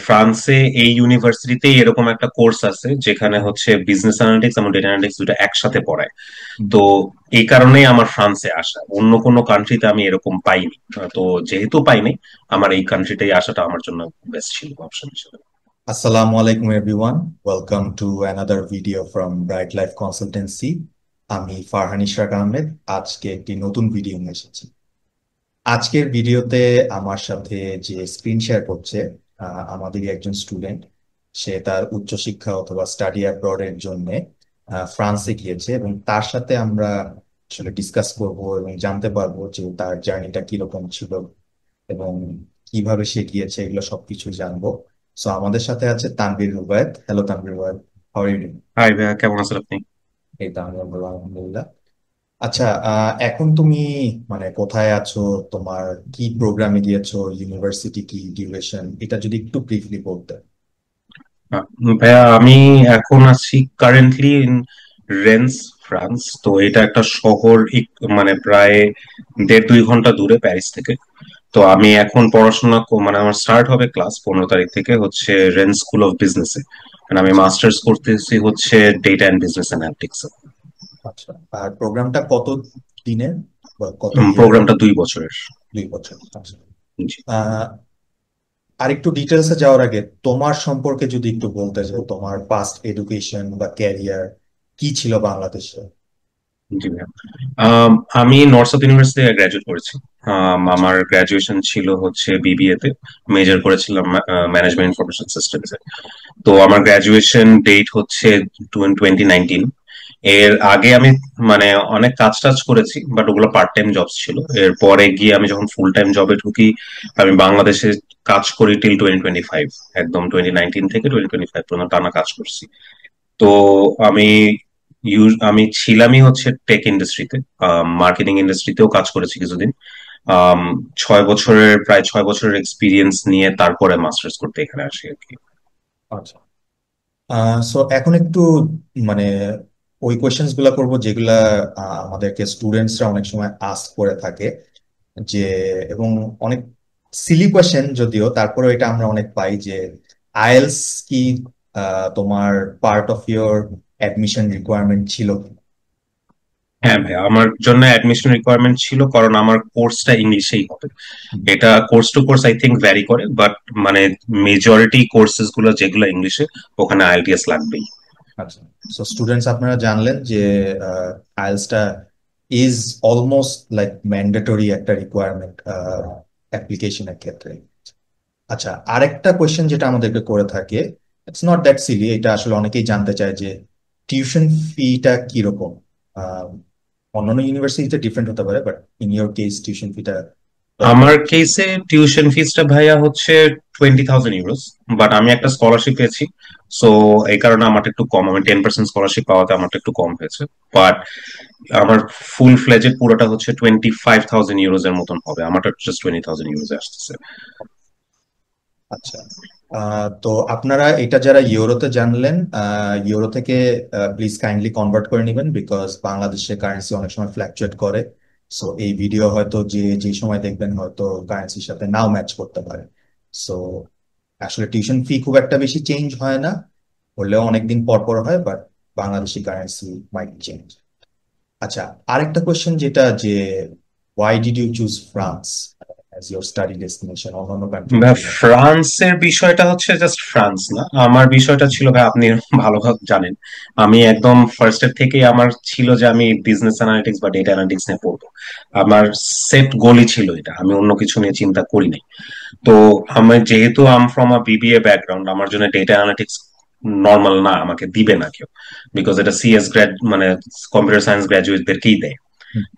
ফ্রান্সে এই ইউনিভার্সিটিতে এরকম একটা কোর্স আছে যেখানে হচ্ছে বিজনেস অ্যানালিটিক্স এবং ডেটা অ্যানালিটিক্স দুটো একসাথে পড়ায়। হুম। তো এই কারণেই আমার ফ্রান্সে আসা, অন্য কোনো কান্ট্রিতে আমি এরকম পাইনি। তো যেহেতু পাইনি, আমার এই কান্ট্রিটাই আসাটা আমার জন্য বেস্ট ছিল অপশন হিসেবে। আসসালামু আলাইকুম everyone, welcome to another video from bright life consultancy. আমি ফারহান ইশরাক আহমেদ। আজকে একটি নতুন ভিডিও নিয়ে এসেছি। আজকের ভিডিওতে আমার সাথে যে স্ক্রিন শেয়ার করছে আমাদেরই একজন স্টুডেন্ট। সে তার উচ্চশিক্ষা অথবা স্টাডি অ্যাব্রড এর জন্য ফ্রান্সে গিয়েছে এবং তার সাথে আমরা আসলে ডিসকাস করব এবং জানতে পারবো যে তার জার্নিটা কিরকম ছিল এবং কিভাবে সে গিয়েছে, এগুলো সবকিছু জানবো। সো আমাদের সাথে আছে Tanvir Rubayet. Hello Tanvir Rubayet, how are you doing? Hi ভাইয়া, কেমন আছেন আপনি? এই তো আমিও ভালো, আলহামদুলিল্লাহ। আচ্ছা, এখন তুমি মানে কোথায় আছো? তোমার কি প্রোগ্রামে গিয়েছো? ইউনিভার্সিটি কি, ডিউরেশন, এটা যদি একটু ব্রিফলি বলতে। আহ, ভাইয়া, আমি এখন আছি কারেন্টলি ইন রেন্স, ফ্রান্স। তো এটা একটা শহর, মানে প্রায় 1.5-2 ঘন্টা দূরে প্যারিস থেকে। তো আমি এখন পড়াশোনা মানে আমার স্টার্ট হবে ক্লাস 15 তারিখ থেকে হচ্ছে রেন স্কুল অফ বিজনেসে। আমি আচ্ছা। মাস্টার্স করতেছি হচ্ছে ডেটা অ্যান্ড বিজনেস অ্যানালিটিক্স। আচ্ছা, আর প্রোগ্রামটা কত দিনের বা কত ইয়ারের? প্রোগ্রামটা 2 বছরের। 2 বছর। আচ্ছা। জি। আহ আর একটু ডিটেলসে যাওয়ার আগে তোমার সম্পর্কে যদি একটু বলতে, যে তোমার পাস্ট এডুকেশন বা ক্যারিয়ার কি ছিল বাংলাদেশে। জি ভাইয়া। আম, আমি নর্থ সাউথ ইউনিভার্সিটি থেকে গ্রাজুয়েট করেছি। আচ্ছা। আমার গ্রাজুয়েশন ছিল হচ্ছে বিবিএ তে। মেজর করেছিলাম ম্যানেজমেন্ট ইনফরমেশন সিস্টেমস। তো আমার গ্রাজুয়েশন ডেট হচ্ছে 2019। এর আগে আমি মানে অনেক কাজ টাজ করেছি, বাট ওগুলো পার্ট টাইম জবস ছিল। এরপরে গিয়ে আমি যখন ফুল টাইম জবে ঢুকি, আমি বাংলাদেশে কাজ করি টিল 2025। একদম 2019 থেকে 2025 পর্যন্ত টানা কাজ করছি। তো আমি আমি ছিলামই হচ্ছে টেক ইন্ডাস্ট্রিতে, মার্কেটিং ইন্ডাস্ট্রিতেও কাজ করেছি কিছুদিন। আম, 6 বছরের, প্রায় 6 বছরের এক্সপিরিয়েন্স নিয়ে তারপরে মাস্টার্স করতে এখানে আসি আর কি। আচ্ছা। সো এখন একটু মানে ওই কোয়েশ্চেন্স গুলা করবো যেগুলা আমাদেরকে স্টুডেন্টসরা অনেক সময় আস্ক করে থাকে, যে এবং অনেক সিলি কোয়েশ্চেন যদিও, তারপরে এটা আমরা অনেক পাই যে আইএলস কি তোমার part of your admission requirement ছিল কি? হ্যাঁ ভাই, আমার জন্য অ্যাডমিশন রিকোয়ারমেন্ট ছিল, কারণ আমার কোর্সটা ইংলিশেই হবে। হুম। এটা course to course I think vary করে, বাট মানে মেজরিটি কোর্সেস গুলো যেগুলো ইংলিশে, ওখানে আইএলটিএস লাগবেই। আচ্ছা। সো স্টুডেন্টস, আপনারা জানলেন যে আইএলটিএসটা ইজ অলমোস্ট লাইক ম্যান্ডেটরি একটা রিকোয়ারমেন্ট অ্যাপ্লিকেশনের ক্ষেত্রে। আচ্ছা, আরেকটা কোয়েশ্চেন যেটা আমাদেরকে করে থাকে, ইটস নট দ্যাট সিলি, এটা আসলে অনেকেই জানতে চায় যে টিউশন ফিটা কিরকম। আহ, অন্যান্য ইউনিভার্সিটিতে ডিফারেন্ট হতে পারে, but in your case tuition ফিটা কতটা? আমার কেসে টিউশন ফিসটা ভাইয়া হচ্ছে 20,000 ইউরোস। বাট আমি একটা স্কলারশিপ পেয়েছি, সো এই কারণে আমারটা একটু কম, আমি 10% স্কলারশিপ পাওয়াতে আমারটা একটু কম হয়েছে। বাট আমার ফুল ফ্লেজেড পুরোটা হচ্ছে 25,000 ইউরোজ এর মতন হবে। আমারটা জাস্ট 20,000 ইউরোজ আসতেছে। আচ্ছা। তো আপনারা এটা যারা ইউরোতে জানলেন, ইউরো থেকে প্লিজ কাইন্ডলি কনভার্ট করে নেবেন, বিকজ বাংলাদেশে কারেন্সি অনেক সময় ফ্ল্যাকচুয়েট করে। সো এই ভিডিও হয়তো যে যে সময় দেখবেন হয়তো কারেন্সির সাথে নাও ম্যাচ করতে পারে। সো আসলে টিউশন ফি খুব একটা বেশি চেঞ্জ হয় না, হলেও অনেকদিন পর পর হয়, but Bangladeshi currency might change. আচ্ছা, আরেকটা কোয়েশ্চেন যেটা যে why did you choose France as your study destination? অন্যান্য ভাই, কান্ট্রিগুলো। ফ্রান্সের বিষয়টা হচ্ছে জাস্ট ফ্রান্স না, আমার বিষয়টা ছিল ভাই, আপনি ভালোভাবে জানেন, আমি একদম ফার্স্ট এর থেকেই আমার ছিল যে আমি বিজনেস অ্যানালিটিক্স বা ডেটা অ্যানালিটিক্স নিয়ে পড়বো। আমার সেট গোলই ছিল এটা, আমি অন্য কিছু নিয়ে চিন্তা করি নাই। তো আমি যেহেতু আম ফ্রম আ বিবিএ ব্যাকগ্রাউন্ড, আমার জন্য ডেটা অ্যানালিটিক্স নর্মাল না, আমাকে দিবে না কেউ, বিকজ এটা সিএস গ্র্যাড মানে কম্পিউটার সায়েন্স গ্রাজুয়েটদেরকেই দেয়।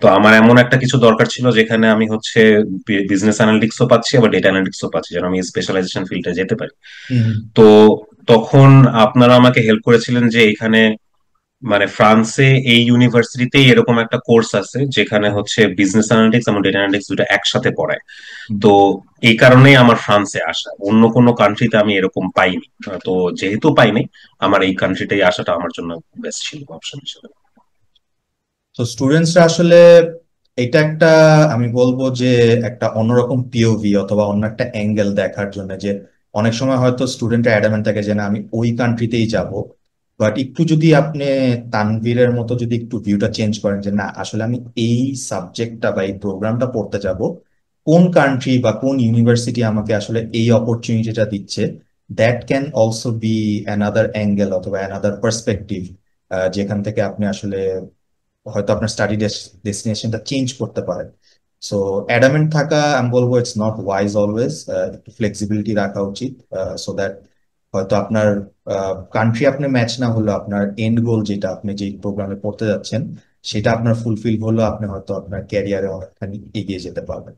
তো আমার এমন একটা কিছু দরকার ছিল যেখানে আমি হচ্ছে বিজনেস অ্যানালিটিক্সও পাচ্ছি, আবার ডেটা অ্যানালিটিক্সও পাচ্ছি, যেন আমি স্পেশালাইজেশন ফিল্ডে যেতে পারি। হুম। তো তখন আপনারা আমাকে হেল্প করেছিলেন যে এখানে মানে ফ্রান্সে এই ইউনিভার্সিটিতেই এরকম একটা কোর্স আছে যেখানে হচ্ছে বিজনেস অ্যানালিটিক্স এবং ডেটা অ্যানালিটিক্স দুটো একসাথে পড়ায়। হুম। তো এই কারণেই আমার ফ্রান্সে আসা, অন্য কোনো কান্ট্রিতে আমি এরকম পাইনি। তো যেহেতু পাইনি, আমার এই কান্ট্রিটাই আসাটা আমার জন্য বেস্ট ছিল অপশন হিসেবে। তো স্টুডেন্টসরা আসলে এটা একটা, আমি বলবো যে একটা অন্যরকম পিওভি অথবা অন্য একটা অ্যাঙ্গেল দেখার জন্য, যে অনেক সময় হয়তো স্টুডেন্টরা অ্যাডামেন্ট থাকে যে না আমি ওই কান্ট্রিতেই যাব, বাট একটু যদি আপনি তানভীরের মতো যদি একটু ভিউটা চেঞ্জ করেন যে না আসলে আমি এই সাবজেক্টটা বা এই প্রোগ্রামটা পড়তে যাব, কোন কান্ট্রি বা কোন ইউনিভার্সিটি আমাকে আসলে এই অপরচুনিটিটা দিচ্ছে, that can also be another angle অথবা অ্যানাদার পার্সপেক্টিভ, যেখান থেকে আপনি আসলে হয়তো আপনার স্টাডি ডেস্টিনেশনটা চেঞ্জ করতে পারেন। সো অ্যাডামেন্ট থাকা আমি বলবো ইটস নট ওয়াইজ অলওয়েজ, একটু ফ্লেক্সিবিলিটি রাখা উচিত, সো দ্যাট হয়তো আপনার কান্ট্রি আপনি ম্যাচ না হলেও আপনার এন্ড গোল যেটা আপনি যে প্রোগ্রামে পড়তে যাচ্ছেন সেটা আপনার ফুলফিল হলেও আপনি হয়তো আপনার ক্যারিয়ারে অনেকখানি এগিয়ে যেতে পারবেন।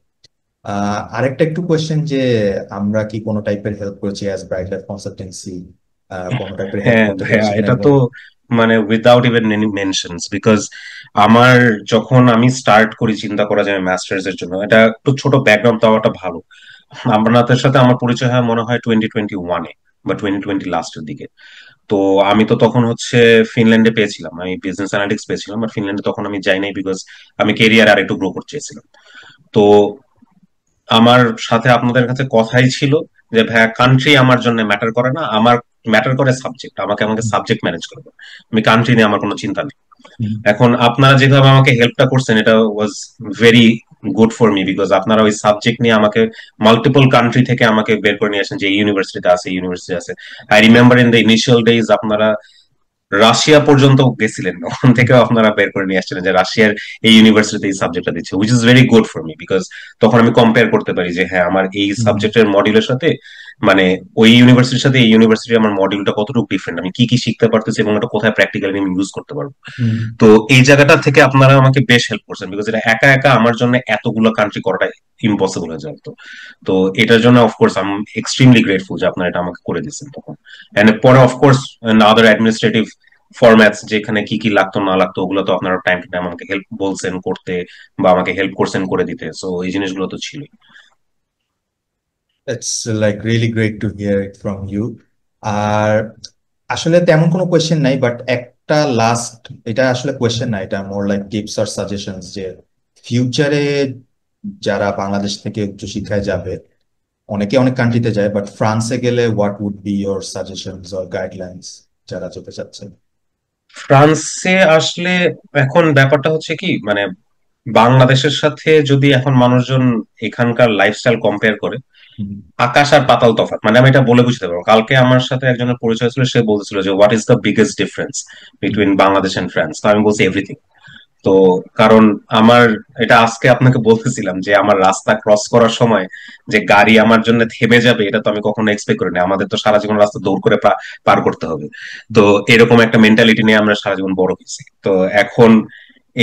আরেকটা একটু কোয়েশ্চেন যে আমরা কি কোনো টাইপের হেল্প করেছি অ্যাজ ব্রাইট লাইফ কনসালটেন্সি, কোনো টাইপের হেল্প হ্যাঁ করতে ভাইয়া, পেরেছি কিনা এটা এবং তো মানে without even any mentions, because আমার যখন আমি স্টার্ট করি চিন্তা করা যায় মাস্টার্স এর জন্য, এটা একটু ছোট ব্যাকগ্রাউন্ড দেওয়াটা ভালো। আপনাদের সাথে আমার পরিচয় হয় মনে হয় 2021-এ বা 2020 লাস্টের দিকে। তো আমি তো তখন হচ্ছে ফিনল্যান্ডে পেয়েছিলাম, আমি বিজনেস অ্যানালিটিক্স পেয়েছিলাম, আর ফিনল্যান্ডে তখন আমি যাই নাই বিকজ আমি কেরিয়ার আর একটু গ্রো করতে চেয়েছিলাম। তো আমার সাথে আপনাদের কাছে কথাই ছিল যে ভাইয়া, কান্ট্রি আমার জন্য ম্যাটার করে না, আমার ম্যাটার করে সাবজেক্ট, আমাকে আমাকে সাবজেক্ট ম্যানেজ করবে, আমি কান্ট্রি নিয়ে আমার কোনো চিন্তা নেই। এখন আপনারা যেভাবে আমাকে হেল্পটা করছেন, এটা was very good for me, because আপনারা ওই সাবজেক্ট নিয়ে আমাকে মাল্টিপল কান্ট্রি থেকে আমাকে বের করে নিয়ে আসেন, যে ইউনিভার্সিটি আছে ইউনিভার্সিটি আছে। I remember in the initial days আপনারা রাশিয়া পর্যন্ত গেছিলেন, ওখান থেকেও আপনারা বের করে নিয়ে আসছিলেন যে রাশিয়ার এই ইউনিভার্সিটিতে এই সাবজেক্টটা দিচ্ছে, which is very good for me, because তখন আমি কম্পেয়ার করতে পারি যে হ্যাঁ আমার এই সাবজেক্টের মডিউলের সাথে মানে ওই ইউনিভার্সিটির সাথে এই ইউনিভার্সিটি আমার মডিউলটা কতটুকু ডিফারেন্ট, আমি কি কি শিখতে পারতেছি এবং এটা কোথায় প্র্যাকটিক্যালি আমি ইউজ করতে পারবো। তো এই জায়গাটা থেকে আপনারা আমাকে বেশ হেল্প করছেন, বিকজ এটা একা একা আমার জন্য এতগুলো কান্ট্রি করাটা ইম্পসিবল হয়ে যেত। তো এটার জন্য of course I am extremely grateful যে আপনারা এটা আমাকে করে দিচ্ছেন তখন। এন্ড পরে অফকোর্স আদার অ্যাডমিনিস্ট্রেটিভ ফরম্যাটস যেখানে কি কি লাগতো না লাগতো, ওগুলো তো আপনারা টাইম টু টাইম আমাকে হেল্প বলছেন করতে বা আমাকে হেল্প করছেন করে দিতে, সো এই জিনিসগুলো তো ছিলই। It's like really great to hear it from you. আর আসলে তেমন কোনো কোয়েশ্চেন নাই, বাট একটা লাস্ট, এটা আসলে কোয়েশ্চেন না, এটা মোর লাইক টিপস আর সাজেশনস যে ফিউচারে যারা বাংলাদেশ থেকে উচ্চশিক্ষায় যাবে, অনেকে অনেক কান্ট্রিতে যায়, বাট ফ্রান্সে গেলে what would be your suggestions or guidelines যারা যেতে চাচ্ছেন? ফ্রান্সে আসলে এখন ব্যাপারটা হচ্ছে কি, মানে বাংলাদেশের সাথে যদি এখন মানুষজন এখানকার লাইফস্টাইল কম্পেয়ার করে, হুম, আকাশ আর পাতাল তফাৎ। মানে আমি এটা বলে বুঝতে পারবো, কালকে আমার সাথে একজনের পরিচয় ছিল, সে বলছিল যে what is the biggest difference hmm, between Bangladesh and France, তো আমি বলছি এভরিথিং। তো কারণ আমার এটা আজকে আপনাকে বলতেছিলাম যে আমার রাস্তা ক্রস করার সময় যে গাড়ি আমার জন্য থেমে যাবে, এটা তো আমি কখনো এক্সপেক্ট করিনি। আমাদের তো সারা জীবন রাস্তা দৌড় করে পার করতে হবে। তো এরকম একটা মেন্টালিটি নিয়ে আমরা সারা জীবন বড় হয়েছি। তো এখন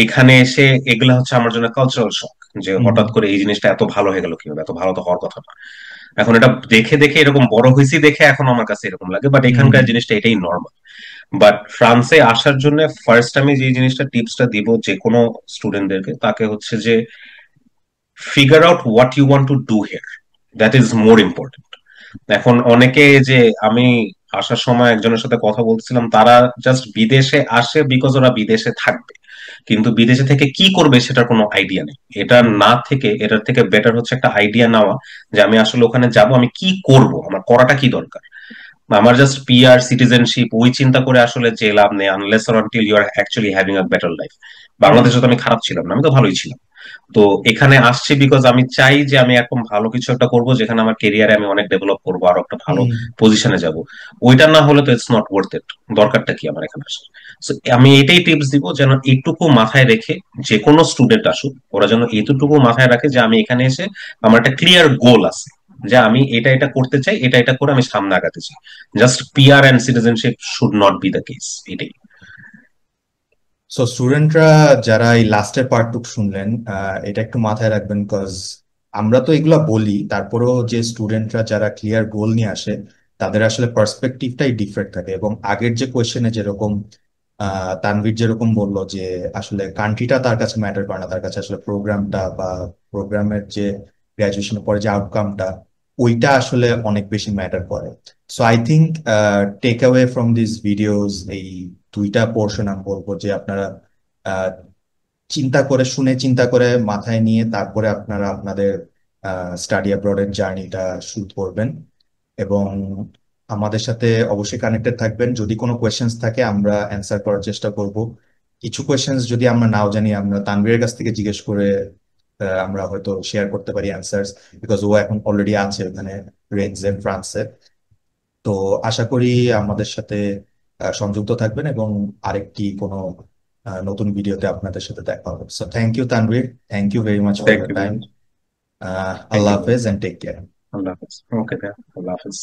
এখানে এসে এগুলা হচ্ছে আমার জন্য কালচারাল শক, যে হুম, হঠাৎ করে এই জিনিসটা এত ভালো হয়ে গেল কিভাবে, এত ভালো তো হওয়ার কথা না। এখন এটা দেখে দেখে এরকম বড় হয়েছি দেখে এখন আমার কাছে এরকম লাগে, বাট হুম, এখানকার জিনিসটা এটাই নর্মাল। বাট ফ্রান্সে আসার জন্য ফার্স্ট আমি যে জিনিসটা টিপসটা দিব যে কোনো স্টুডেন্টদেরকে, তাকে হচ্ছে যে figure out what you want to do here, that is more important. এখন অনেকে যে আমি আসার সময় একজনের সাথে কথা বলছিলাম, তারা জাস্ট বিদেশে আসে বিকজ ওরা বিদেশে থাকবে, কিন্তু বিদেশে থেকে কি করবে সেটার কোনো আইডিয়া নেই। এটা না থেকে এটার থেকে বেটার হচ্ছে একটা আইডিয়া নেওয়া, যে আমি আসলে ওখানে যাব, আমি কি করব, আমার করাটা কি দরকার। আমার জাস্ট পিআর সিটিজেনশিপ ওই চিন্তা করে আসলে যে লাভ নেই, unless or until you are actually having a better life. Hmm, বাংলাদেশে তো আমি খারাপ ছিলাম না, আমি তো ভালোই ছিলাম। তো এখানে আসছি বিকজ আমি চাই যে আমি এখন ভালো কিছু একটা করব, যেখানে আমার কেরিয়ারে আমি অনেক ডেভেলপ করবো, আরো একটা ভালো হুম। পজিশনে যাব। ওইটা না হলে তো ইটস নট ওয়ার্থ ইট। দরকারটা কি আমার এখানে আসে? So, আমি এটাই টিপস দিব যেন এইটুকু মাথায় রেখে যে কোনো স্টুডেন্ট আসুক, ওরা যেন এইটুকু মাথায় রাখে যে আমি এখানে এসে আমার একটা ক্লিয়ার গোল আছে, যে আমি এটা এটা করতে চাই, এটা এটা করে আমি সামনে আগাতে চাই। Just PR and citizenship should not be the case, এটাই। সো স্টুডেন্টরা যারা এই লাস্টের পার্টটুক শুনলেন, এটা একটু মাথায় রাখবেন, কজ আমরা তো এগুলা বলি, তারপরেও যে স্টুডেন্টরা যারা ক্লিয়ার গোল নিয়ে আসে তাদের আসলে পার্সপেক্টিভটাই ডিফারেন্ট থাকে। এবং আগের যে কোয়েশ্চেনে যেরকম তানভীর যেরকম বললো যে আসলে কান্ট্রিটা তার কাছে ম্যাটার করে না, তার কাছে আসলে প্রোগ্রামটা বা প্রোগ্রামের যে গ্রাজুয়েশনের পরে যে আউটকামটা ওইটা আসলে অনেক বেশি ম্যাটার করে। So I think take away from this videos এই দুইটা পোর্শন আমি বলবো যে আপনারা আহ, চিন্তা করে শুনে চিন্তা করে মাথায় নিয়ে তারপরে আপনারা আপনাদের স্টাডি অ্যাব্রডের জার্নিটা শুরু করবেন। এবং আমাদের সাথে অবশ্যই কানেক্টেড থাকবেন। যদি কোনো কোয়েশ্চেন্স থাকে আমরা অ্যান্সার করার চেষ্টা করব। কিছু কোয়েশ্চেন্স যদি আমরা নাও জানি আমরা তানভীরের কাছ থেকে জিজ্ঞেস করে আমরা হয়তো শেয়ার করতে পারি অ্যান্সার্স, বিকজ ও এখন অলরেডি আছে ওখানে রেঞ্জে, ফ্রান্সে। তো আশা করি আমাদের সাথে সংযুক্ত থাকবেন এবং আরেকটি কোনো নতুন ভিডিওতে আপনাদের সাথে দেখা হবে। So thank you Tanvir, thank you very much for thank your you time. ভাইয়া। থ্যাংক আল্লাহ ইউ ভাইয়া। হাফেজ এন্ড টেক কেয়ার। আল্লাহ হাফেজ। ওকে ভাইয়া, আল্লাহ হাফেজ।